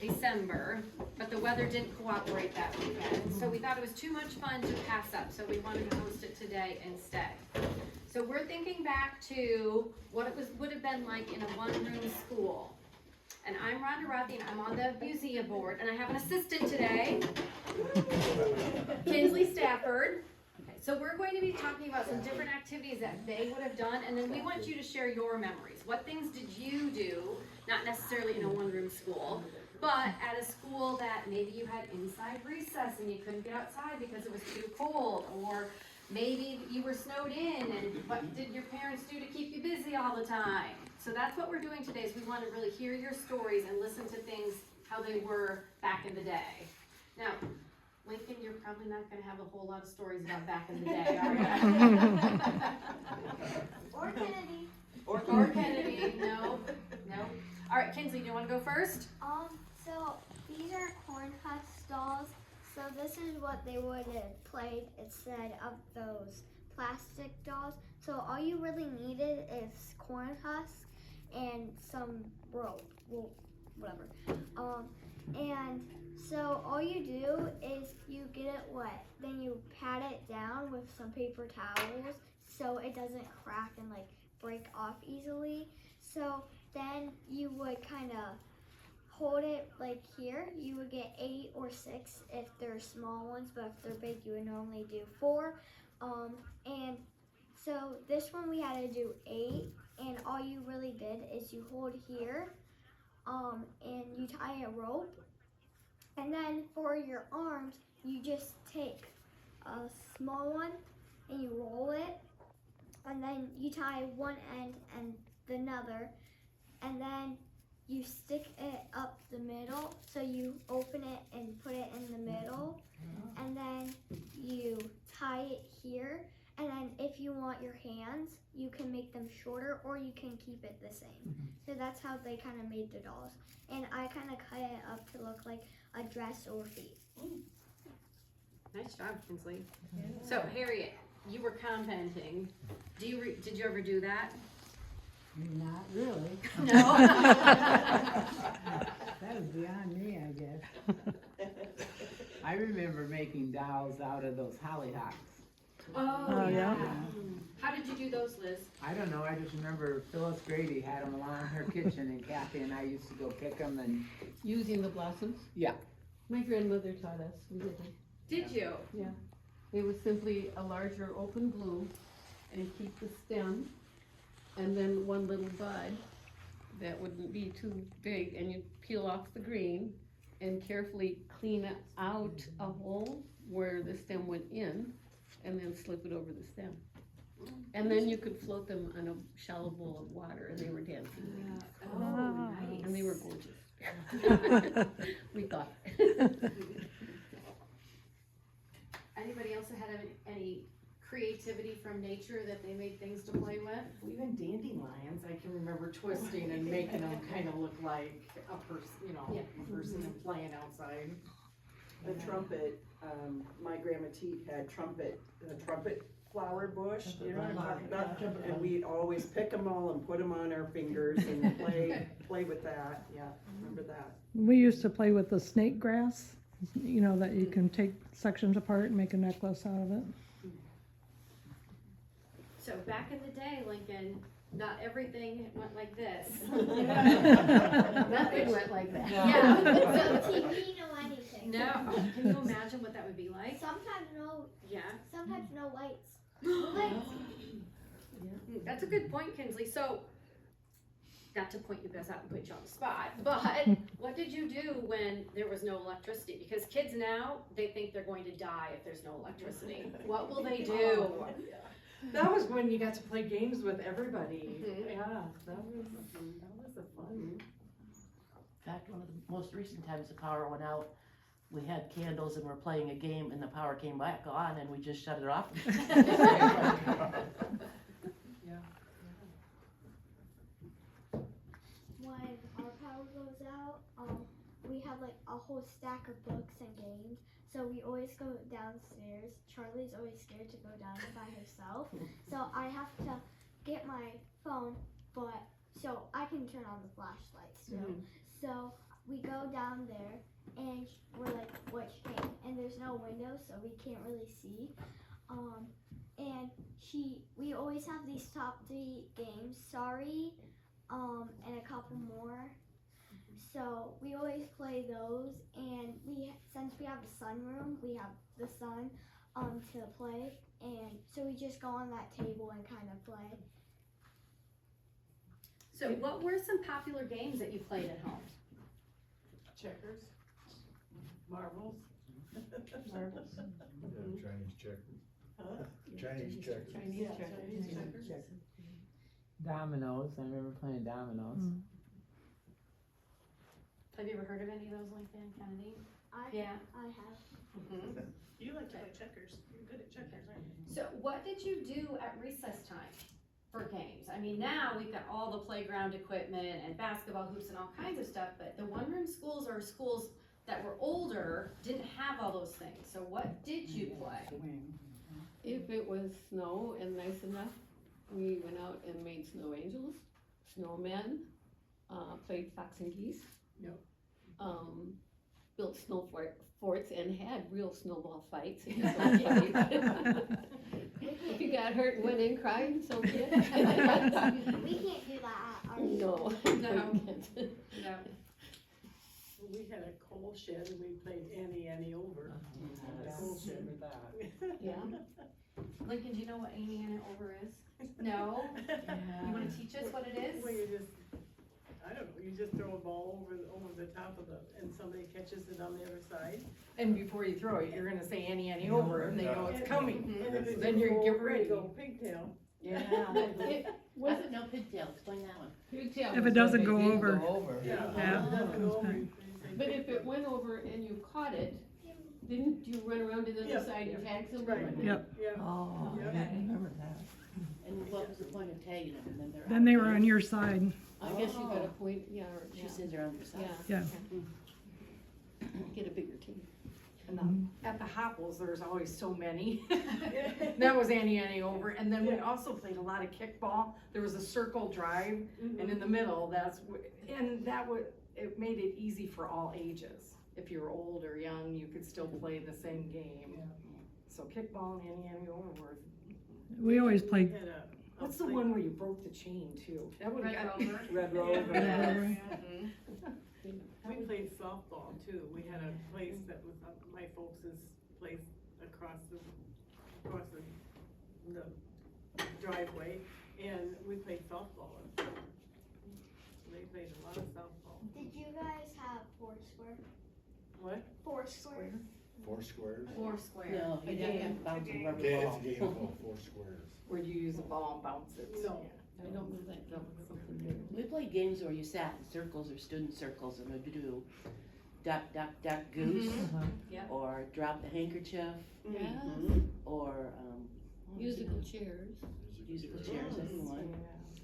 December, but the weather didn't cooperate that weekend. So we thought it was too much fun to pass up, so we wanted to host it today instead. So we're thinking back to what it would have been like in a one-room school. And I'm Ronda Rathe, and I'm on the museum board, and I have an assistant today, Kinzley Stafford. Okay, so we're going to be talking about some different activities that they would have done, and then we want you to share your memories. What things did you do, not necessarily in a one-room school, but at a school that maybe you had inside recess and you couldn't get outside because it was too cold, or maybe you were snowed in, and what did your parents do to keep you busy all the time? So that's what we're doing today, is we want to really hear your stories and listen to things, how they were back in the day. Now, Lincoln, you're probably not going to have a whole lot of stories about back in the day, are you? Or Kennedy. Or Kennedy, no. All right, Kinzley, do you want to go first? So these are corn husk dolls. So this is what they would have played instead of those plastic dolls. So all you really needed is corn husks and some rope, well, whatever. And so all you do is you get it wet, then you pat it down with some paper towels so it doesn't crack and like break off easily. So then you would kind of hold it like here. You would get 8 or 6 if they're small ones, but if they're big, you would normally do 4. And so this one we had to do 8, and all you really did is you hold here, and you tie a rope, and then for your arms, you just take a small one and you roll it, and then you tie one end and another, and then you stick it up the middle, so you open it and put it in the middle, and then you tie it here, and then if you want your hands, you can make them shorter or you can keep it the same. So that's how they kind of made the dolls. And I kind of cut it up to look like a dress or feet. Nice job, Kinzley. So, Harriet, you were commenting. Did you ever do that? Not really. No? That was beyond me, I guess. I remember making dolls out of those hollyhocks. Oh, yeah. Yeah. How did you do those, Liz? I don't know, I just remember Phyllis Grady had them along her kitchen, and Kathy and I used to go pick them, and Using the blossoms? yeah. My grandmother taught us. We did it. Did you? Yeah. It was simply a larger open bloom and keep the stem and then one little bud that wouldn't be too big, and you peel off the green and carefully clean out a hole where the stem went in and then slip it over the stem. And then you could float them on a shallow bowl of water and they were dancing. Oh, nice. And they were gorgeous. We thought. Anybody else have had any creativity from nature that they made things to play with? Even dandelions, I can remember twisting and making them kind of look like a person, a person and playing outside. A trumpet, my grandma Teague had a trumpet flower bush, you know what I'm talking about? And we'd always pick them all and put them on our fingers and play with that, yeah, remember that. We used to play with the snake grass, you know, that you can take sections apart and make a necklace out of it. So back in the day, Lincoln, not everything went like this. Nothing went like that. Yeah. So TV, no anything. No. Can you imagine what that would be like? Sometimes Yeah. no lights. That's a good point, Kinzley. So, not to point you guys out and put you on the spot, but what did you do when there was no electricity? Because kids now, they think they're going to die if there's no electricity. What will they do? That was when you got to play games with everybody. Yeah, that was a fun. In fact, one of the most recent times the power went out, we had candles and we're playing a game and the power came back on and we just shut it off. When our power goes out, we have like a whole stack of books and games. So we always go downstairs. Charlie's always scared to go down by herself. So I have to get my phone, but so I can turn on the flashlights. So we go down there and we're like, which game? And there's no window, so we can't really see. And we always have these top 3 games, Sorry, and a couple more. So we always play those, and since we have a sunroom, we have the sun to play, and so we just go on that table and kind of play. So what were some popular games that you played at home? Checkers, marbles. Chinese checkers. Huh? Chinese checkers. Chinese Yeah, checkers. Chinese checkers. Dominoes, I remember playing dominoes. Have you ever heard of any of those, Lincoln, Kennedy? Yeah. I have. You like to play checkers. You're good at checkers, aren't you? So what did you do at recess time for games? I mean, now we've got all the playground equipment and basketball hoops and all kinds of stuff, but the one-room schools or schools that were older didn't have all those things. So what did you play? If it was snow and nice enough, we went out and made snow angels, snowmen, played fox and geese. Yep. Built snow forts and had real snowball fights. If you got hurt and went in crying, so be it. We can't do that at our No. No. We had a coal shed and we played Annie over. Cool shit with that. Yeah. Lincoln, do you know what Amy and Over is? No? You wanna teach us what it is? Well, you just, I don't know, you just throw a ball over the top of and somebody catches it on the other side. And before you throw it, you're gonna say Annie over, and they know it's coming. And if it's Then you go get over, ready. Go pigtail. Yeah. Was it no pigtail? Explain that one. If it doesn't go over. Yeah. Yeah. It doesn't go over. But if it went over and you caught it, didn't you run around to the other Yep. side and tag somebody? Right. Yep. Yeah. Oh, Yeah. I remember that. And what was the point of tagging them? And then Then they were on your side. I guess you got a point, yeah, She says they're on your side. yeah. Yeah. Get a bigger team. And at the Hopples, there's always so many. That was Annie over, and then we also played a lot of kickball. There was a circle drive, and in the middle, it made it easy for all ages. If you were old or young, you could still play the same game. So kickball and Annie over were. We always played, What's the one where you broke the chain too? That would Red Rover. Red Rover. Yes. We played softball too. We had a place that was my folks' place across the driveway, and we played softball. They played a lot of softball. Did you guys have Foursquare? What? Foursquare? 4 squares. Four square. No, you didn't have to bounce a rubber Okay, ball. it's a game of 4 squares. Where you use a ball and bounce it. No. I don't know that. Something new. We played games where you sat in circles or stood in circles and would do duck, duck, duck, goose, Yeah. or drop the handkerchief, Yeah, or, musical chairs. musical chairs, that's the one.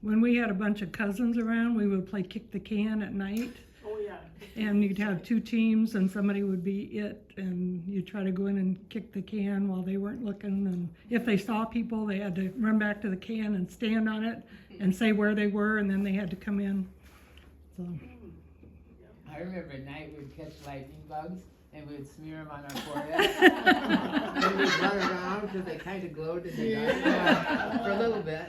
when we had a bunch of cousins around, we would play kick the can at night. Oh, yeah. And you'd have 2 teams and somebody would be it, and you'd try to go in and kick the can while they weren't looking. And if they saw people, they had to run back to the can and stand on it and say where they were, and then they had to come in. So, I remember at night we'd catch lightning bugs and we'd smear them on our foreheads. And we'd run around because they kind of glowed in the dark for a little bit.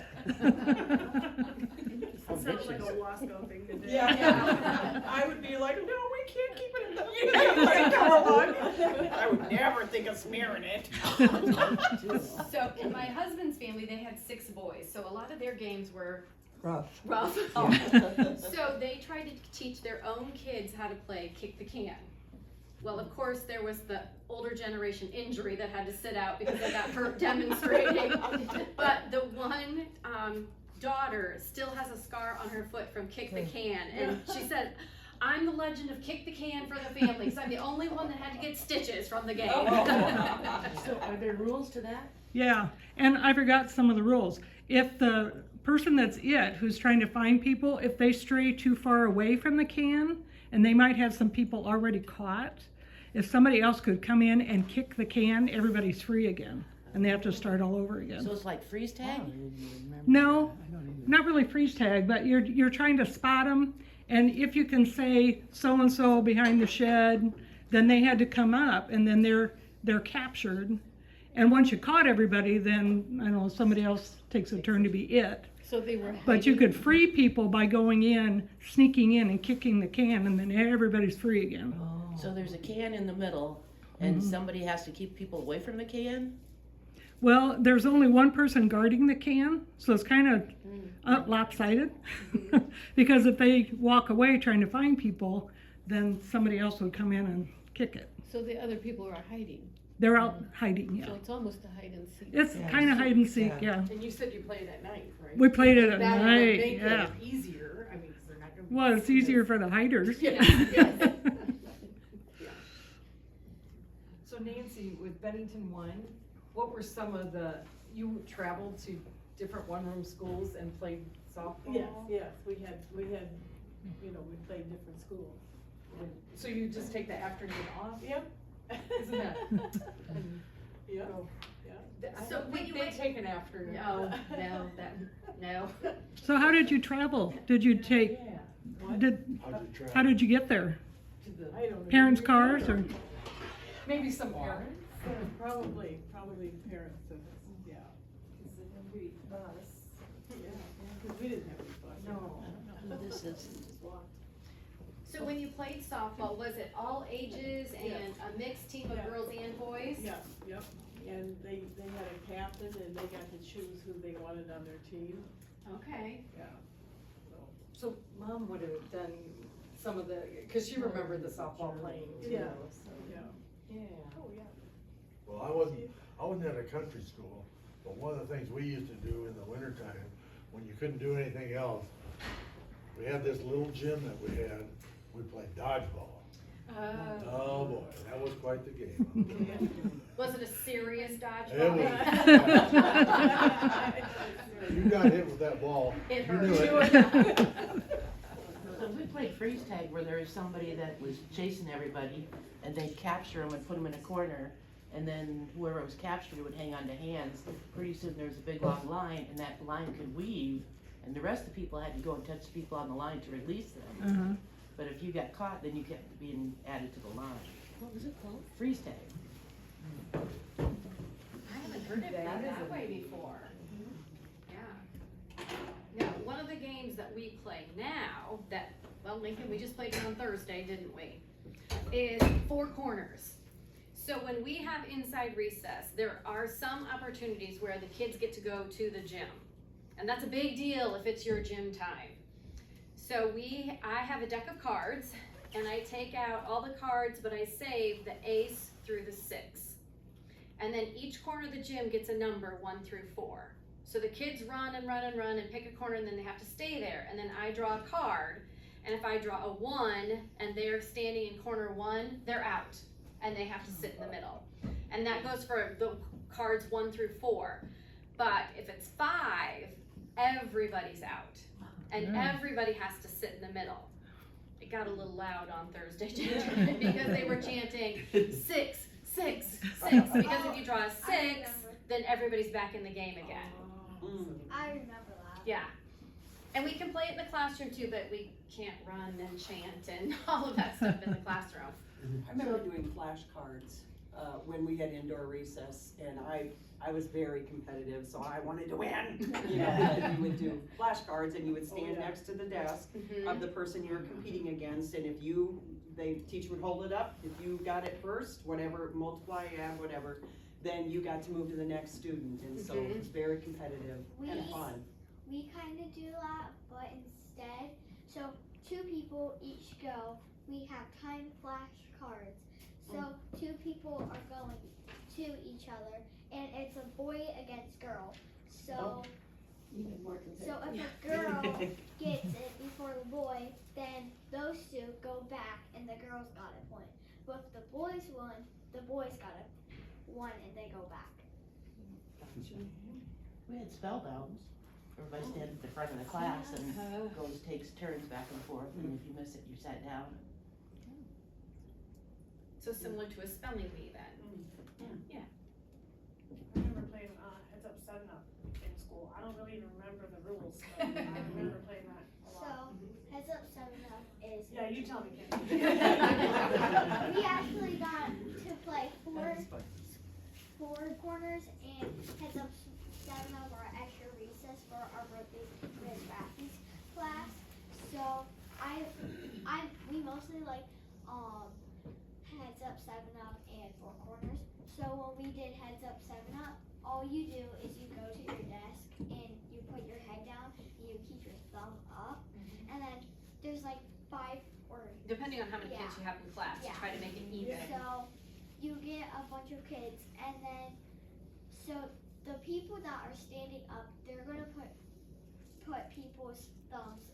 Sounds like a Waskow thing to do. Yeah. I would be like, no, we can't keep it in the. I would never think of smearing it. So in my husband's family, they had 6 boys, so a lot of their games were rough. rough. So they tried to teach their own kids how to play kick the can. Well, of course, there was the older generation injury that had to sit out because they got hurt demonstrating. But the one daughter still has a scar on her foot from kick the can, and she said, I'm the legend of kick the can for the family, because I'm the only one that had to get stitches from the game. So are there rules to that? Yeah, and I forgot some of the rules. If the person that's who's trying to find people, if they stray too far away from the can, and they might have some people already caught, if somebody else could come in and kick the can, everybody's free again, and they have to start all over again. So it's like freeze tag? No, not really freeze tag, but you're trying to spot them, And if you can say so-and-so behind the shed, then they had to come up, and then they're captured. And once you caught everybody, then, I don't know, somebody else takes a turn to be it. So they were But you hiding- could free people by going in, sneaking in and kicking the can, and then everybody's free again. So there's a can in the middle, and somebody has to keep people away from the can? Well, there's only one person guarding the can, so it's kind of lopsided. Because if they walk away trying to find people, then somebody else would come in and kick it. So the other people are hiding. They're out hiding, yeah. So it's almost a hide and seek. It's kind of hide and seek, yeah. And you said you played at night, right? We played it at That would night, make yeah. it easier, I mean, 'cause they're not gonna. be Well, it's seen as- easier for the hiders. Yes. So Nancy, with Bennington One, what were some of you traveled to different one-room schools and played softball? Yes, we had, you know, we played different schools. So you just take the afternoon off? Yep. Isn't that? Yeah, So- yeah. I So don't when think you they went- take an afternoon. No. So how did you travel? Did you take, Yeah. What? how did you get there? To the- I don't. Parents' even cars or? remember. Maybe some parents? Probably parents of us, yeah. We, us, yeah, because we didn't have any bus. No. I don't know who this is. Just walked. So when you played softball, was it all ages and a mixed team of Yeah. girls and boys? Yeah, yep, and they had a captain and they got to choose who they wanted on their team, Okay. yeah, so. So Mom would have done some of cause she remembered the softball playing too, Yeah. so. Yeah. Yeah. Oh, yeah. Well, I wasn't at a country school, but one of the things we used to do in the wintertime, when you couldn't do anything else, we had this little gym that we played dodgeball. Oh boy, that was quite the game. Was it a serious It dodgeball? was. You got hit with that ball, It you knew hurt. it. So we played freeze tag where there was somebody that was chasing everybody, and they'd capture them and put them in a corner, and then whoever was captured would hang on to hands. Pretty soon there was a big long line, and that line could weave, and the rest of the people had to go and touch the people on the line to release them. Uh-huh. But if you got caught, then you kept being added to the line. What was it called? Freeze tag. I haven't heard it That played is that a- way before. Yeah. Now, one of the games that we play now, well, Lincoln, we just played it on Thursday, didn't we? Is four corners. So when we have inside recess, there are some opportunities where the kids get to go to the gym. And that's a big deal if it's your gym time. So I have a deck of cards, and I take out all the cards, but I save the ace through the 6. And then each corner of the gym gets a number 1 through 4. So the kids run and run and run and pick a corner, and then they have to stay there. And then I draw a card, and if I draw a 1 and they're standing in corner 1, they're out, and they have to sit in the middle. And that goes for the cards 1 through 4. But if it's 5, everybody's out, and everybody has to sit in the middle. It got a little loud on Thursday because they were chanting 6, 6, 6, because if you draw a 6, then everybody's back in the game again. I remember that. Yeah. And we can play it in the classroom too, but we can't run and chant and all of that stuff in the classroom. I remember doing flashcards, when we had indoor recess, and I was very competitive, so I wanted to win. You know, because you would do flashcards and you would stand next to the desk of the person you were competing against, and if the teacher would hold it up, if you got it first, whatever, multiply, add, whatever, then you got to move to the next student, and so it was very competitive and fun. We kind of do that, but instead, so 2 people each go. We have time flashcards. So 2 people are going to each other, and it's a boy against girl. So, Even more so if a girl gets it before the boy, then those 2 go back, and the girls got a point. But if the boys won, the boys got a 1, and they go back. We had spell downs. Everybody stands at the front of the class and takes turns back and forth, and if you miss it, you sat down. So similar to a spelling bee then. I remember playing, heads up, 7 up in school. I don't really even remember the rules, but I remember playing that a lot. So, heads up, 7 up. is. Yeah, you tell me, Kim. We actually got to play four corners and heads up 7 of our extra recess for our birthday with Rathe's class. So we mostly like heads up 7 up and 4 corners. So when we did heads up 7 up, all you do is you go to your desk and you put your head down and you keep your thumb up, and then there's like 5 or Depending on how many kids Yeah. you have in class, Yeah. try to make it even. so you get a bunch of kids, and then so the people that are standing up, they're gonna put people's thumbs.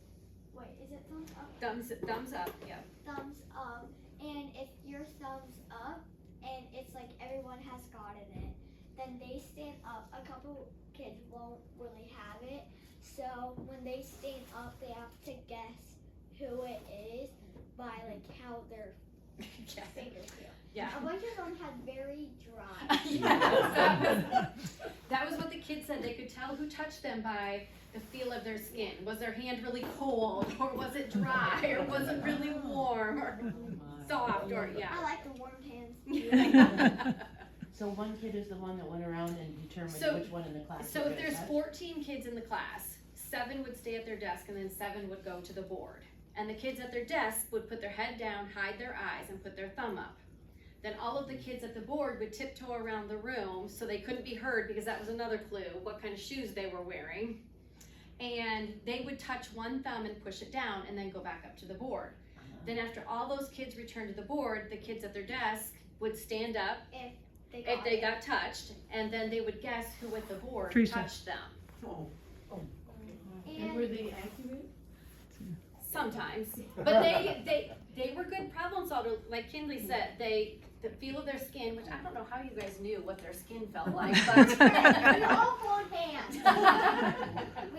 Wait, is it thumbs up? Thumbs up, yeah. Thumbs up, and if your thumbs up, and it's like everyone has gotten it, then they stand up. A couple kids won't really have it, so when they stand up, they have to guess who it is by like how their fingers feel. Yeah. A bunch of them had very dry. That was what the kids said. They could tell who touched them by the feel of their skin. Was their hand really cold, or was it dry, or was it really warm, or soft, or I yeah. like the warm hands. So one kid is the one that went around and determined So- which one in the class. So you're if gonna there's touch? 14 kids in the class, 7 would stay at their desk, and then 7 would go to the board. And the kids at their desk would put their head down, hide their eyes, and put their thumb up. Then all of the kids at the board would tiptoe around the room so they couldn't be heard, because that was another clue, what kind of shoes they were wearing. And they would touch one thumb and push it down and then go back up to the board. Then after all those kids returned to the board, the kids at their desk would stand up if they got touched, and then they would guess who at the board Teresa. touched them. And were they accurate? Sometimes, but they were good problem solvers. Like Kinzley said, the feel of their skin, which I don't know how you guys knew what their skin felt like, but We all